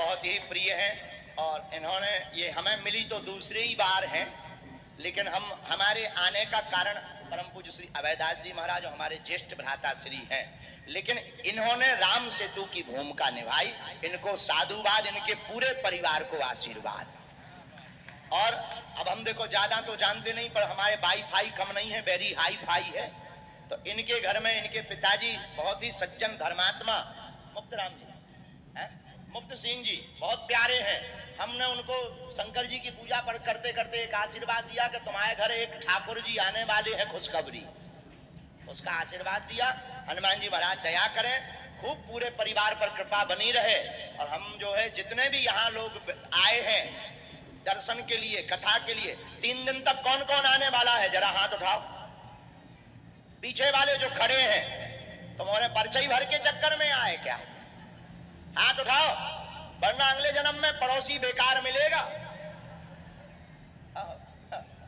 बहुत ही प्रिय हैं और इन्होंने ये हमें मिली तो दूसरी ही बार है, लेकिन हमारे आने का कारण परम पूज्य श्री अभयदास जी महाराज हमारे ज्येष्ठ भ्राता श्री हैं, लेकिन इन्होंने राम सेतु की भूमिका निभाई। इनको साधुवाद, इनके पूरे परिवार को आशीर्वाद। और अब हम देखो ज्यादा तो जानते नहीं, पर हमारे वाईफाई कम नहीं है, वेरी हाई फाई है। तो इनके घर में इनके पिताजी बहुत ही सज्जन धर्मात्मा मुक्त राम जी है, मुक्त सिंह जी बहुत प्यारे हैं। हमने उनको शंकर जी की पूजा पर करते करते एक आशीर्वाद दिया कि तुम्हारे घर एक ठाकुर जी आने वाले हैं खुशखबरी, उसका आशीर्वाद दिया। हनुमान जी महाराज दया करें, खूब पूरे परिवार पर कृपा बनी रहे। और हम जो है जितने भी यहाँ लोग आए हैं दर्शन के लिए, कथा के लिए, 3 दिन तक कौन कौन आने वाला है जरा हाथ उठाओ। पीछे वाले जो खड़े हैं तुम्हारे परछाई भर के चक्कर में आए क्या? हाथ उठाओ, वरना अगले जन्म में पड़ोसी बेकार मिलेगा।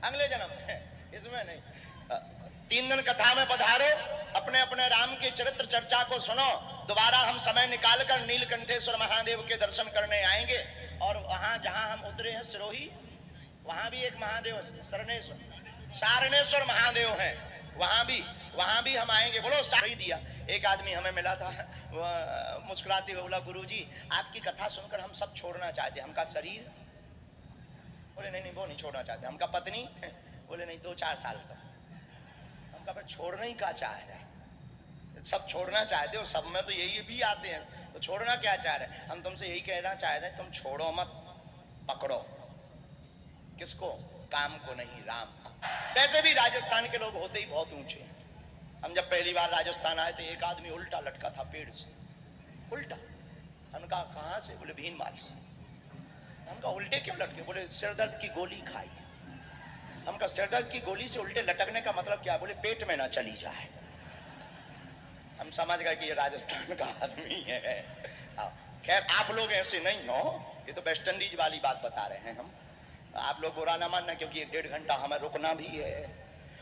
अगले जन्म में, इसमें नहीं। 3 दिन कथा में पधारो, अपने अपने राम के चरित्र चर्चा को सुनो। दोबारा हम समय निकालकर नीलकंठेश्वर महादेव के दर्शन करने आएंगे। और वहां जहां हम उतरे हैं सिरोही, वहां भी एक महादेव सारणेश्वर महादेव हैं, वहां भी हम आएंगे। बोलो सारी दिया। एक आदमी हमें मिला था, मुस्कुराते हुए बोला, गुरुजी आपकी कथा सुनकर हम सब छोड़ना चाहते। हमका शरीर, बोले नहीं वो नहीं छोड़ना चाहते। हमका पत्नी, बोले नहीं 2-4 साल तक। हमका पर छोड़ना ही का चाह रहे, सब छोड़ना चाहते हो, सब में तो यही भी आते हैं, तो छोड़ना क्या चाह रहे हैं? हम तुमसे यही कहना चाह रहे हैं, तुम छोड़ो मत, पकड़ो। किसको? काम को नहीं, राम को। वैसे भी राजस्थान के लोग होते ही बहुत ऊंचे हैं। हम जब पहली बार राजस्थान आए तो एक आदमी उल्टा लटका था पेड़ से, उल्टा। हम कहा कहां से? बोले भीनमाल से। हम कहा उल्टे क्यों लटके? बोले सिरदर्द की गोली खाई। हम कहा सिरदर्द की गोली से उल्टे लटकने का मतलब क्या? बोले पेट में ना चली जाए। हम समझ गए कि ये राजस्थान का आदमी है। खैर आप लोग ऐसे नहीं हो, ये तो वेस्ट इंडीज वाली बात बता रहे हैं हम। आप लोग बुरा ना मानना, क्योंकि 1.5 घंटा हमें रुकना भी है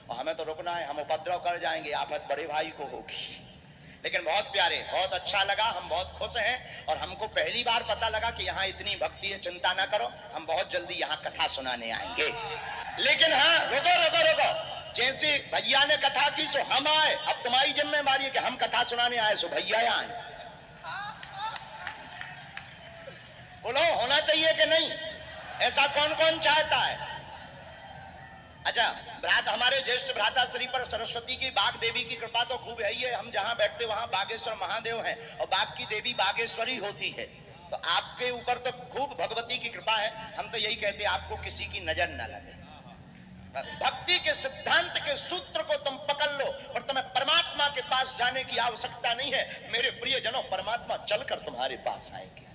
और हमें तो रुकना है, हम उपद्रव कर जाएंगे, आफत बड़े भाई को होगी। लेकिन बहुत प्यारे, बहुत अच्छा लगा, हम बहुत खुश हैं। और हमको पहली बार पता लगा कि यहाँ इतनी भक्ति है। चिंता ना करो, हम बहुत जल्दी यहाँ कथा सुनाने आएंगे। लेकिन हाँ, रुको रुको रुको, जैसे भैया ने कथा की सो हम आए, अब तुम्हारी जिम्मेदारी है कि हम कथा सुनाने आए सो भैया आए। बोलो होना चाहिए कि नहीं? ऐसा कौन कौन चाहता है? अच्छा, हमारे ज्येष्ठ भ्राता श्री पर सरस्वती की बाग देवी की कृपा तो खूब है ही है। हम जहां बैठते वहां बागेश्वर महादेव हैं और बाग की देवी बागेश्वरी होती है, तो आपके ऊपर तो खूब भगवती की कृपा है। हम तो यही कहते हैं आपको किसी की नजर न लगे। भक्ति के सिद्धांत के सूत्र को तुम पकड़ लो और तुम्हें परमात्मा के पास जाने की आवश्यकता नहीं है। मेरे प्रियजनों, परमात्मा चलकर तुम्हारे पास आएंगे।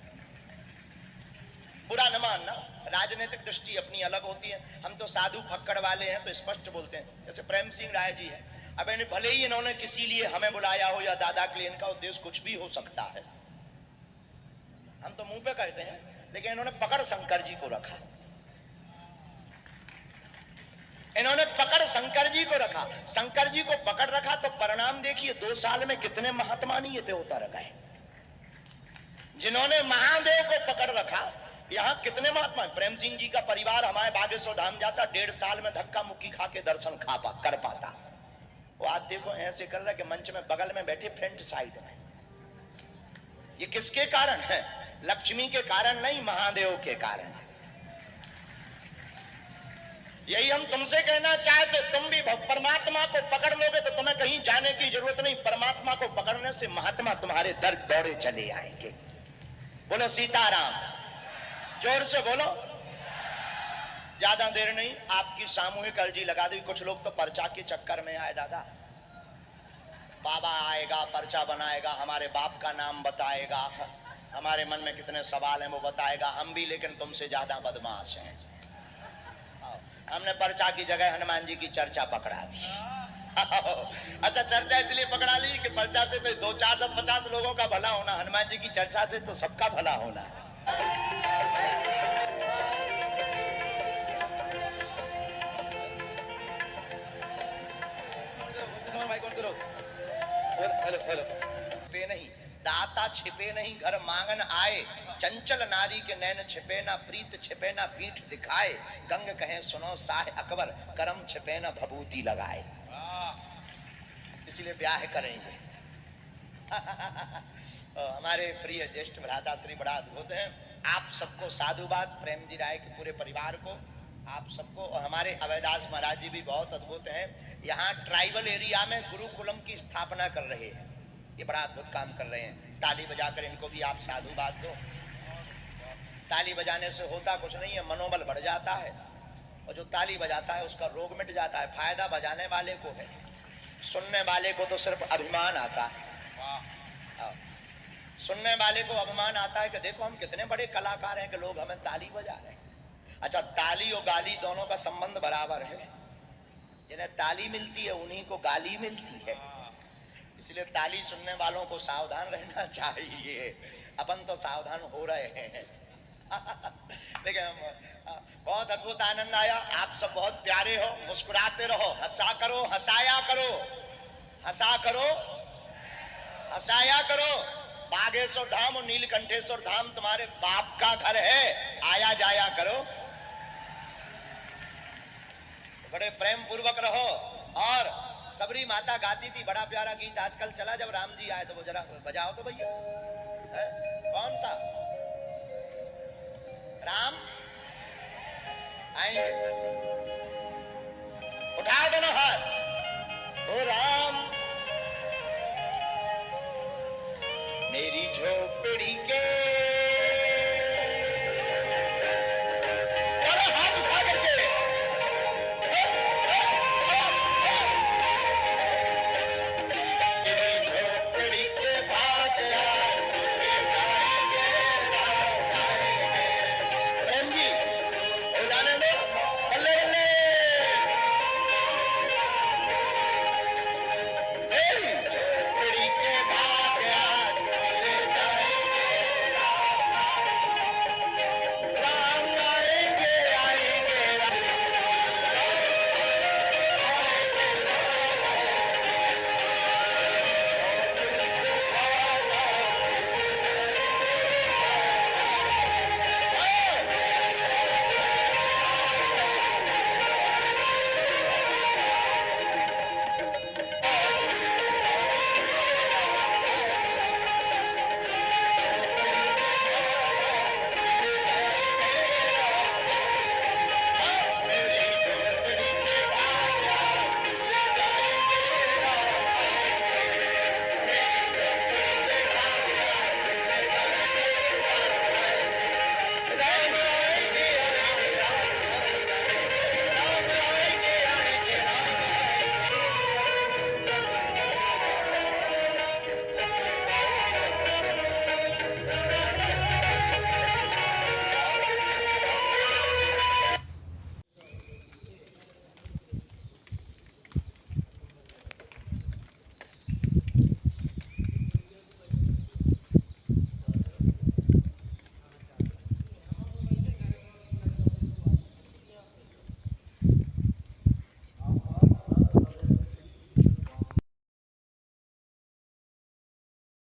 बुरा न मानना, राजनीतिक दृष्टि अपनी अलग होती है। हम तो साधु फक्कड़ वाले हैं तो स्पष्ट बोलते हैं। जैसे प्रेम सिंह राय जी है, अब भले ही इन्होंने किसी लिए हमें बुलाया हो या दादा के लिए, इनका उद्देश्य कुछ भी हो सकता है, हम तो मुंह पे कहते हैं, लेकिन इन्होंने पकड़ शंकर जी को रखा। इन्होंने पकड़ शंकर जी को रखा। शंकर जी को पकड़ रखा तो परिणाम देखिए, 2 साल में कितने महात्मा नहीं थे उतर गए। जिन्होंने महादेव को पकड़ रखा, यहाँ कितने महात्मा। प्रेम सिंह जी का परिवार हमारे बागेश्वर धाम जाता, 1.5 साल में धक्का मुक्की खा के दर्शन कर पाता। वो आज देखो ऐसे कर रहा कि मंच में बगल में बैठे फ्रंट साइड में। ये किसके कारण है? लक्ष्मी के कारण नहीं, महादेव के कारण। यही हम तुमसे कहना चाहते, तुम भी परमात्मा को पकड़ लोगे तो तुम्हें कहीं जाने की जरूरत नहीं। परमात्मा को पकड़ने से महात्मा तुम्हारे दर दौड़े चले आएंगे। बोलो सीताराम, जोर से बोलो। ज्यादा देर नहीं, आपकी सामूहिक अर्जी लगा दी। कुछ लोग तो पर्चा के चक्कर में आए। दादा बाबा आएगा, पर्चा बनाएगा, हमारे बाप का नाम बताएगा, हमारे मन में कितने सवाल हैं वो बताएगा। हम भी लेकिन तुमसे ज्यादा बदमाश हैं। हमने पर्चा की जगह हनुमान जी की चर्चा पकड़ा दी। अच्छा, चर्चा इसलिए पकड़ा ली कि पर्चा से तो 2, 4, 10, 50 लोगों का भला होना, हनुमान जी की चर्चा से तो सबका भला होना। हेलो हेलो, पे नहीं दाता छिपे नहीं, घर मांगन आए। चंचल नारी के नैन छिपे ना, प्रीत छिपे ना पीठ दिखाए, गंग कहे सुनो साह अकबर, करम छिपे ना भभूति लगाए। इसलिए ब्याह करेंगे। हमारे प्रिय ज्येष्ठ भ्राता श्री बड़ा अद्भुत है। आप सबको साधुवाद, प्रेम जी राय के पूरे परिवार को, आप सबको, और हमारे अवैदास महाराज जी भी बहुत अद्भुत हैं। यहाँ ट्राइबल एरिया में गुरुकुलम की स्थापना कर रहे हैं, ये बड़ा अद्भुत काम कर रहे हैं। ताली बजाकर इनको भी आप साधुवाद दो। ताली बजाने से होता कुछ नहीं है, मनोबल बढ़ जाता है, और जो ताली बजाता है उसका रोग मिट जाता है। फायदा बजाने वाले को है, सुनने वाले को तो सिर्फ अभिमान आता है। सुनने वाले को अभिमान आता है कि देखो हम कितने बड़े कलाकार हैं कि लोग हमें ताली बजा रहे हैं। अच्छा, ताली और गाली दोनों का संबंध बराबर है। जिन्हें ताली मिलती है उन्हीं को गाली मिलती है, इसलिए ताली सुनने वालों को सावधान रहना चाहिए। अपन तो सावधान हो रहे हैं। देखिए, बहुत अद्भुत आनंद आया। आप सब बहुत प्यारे हो, मुस्कुराते रहो, हंसा करो, हंसाया करो, हंसा करो, हंसाया करो। बागेश्वर धाम और नीलकंठेश्वर धाम तुम्हारे बाप का घर है, आया जाया करो, बड़े प्रेम पूर्वक रहो। और सबरी माता गाती थी बड़ा प्यारा गीत, आजकल चला, जब राम जी आए तो वो जरा बजाओ तो भैया। कौन सा?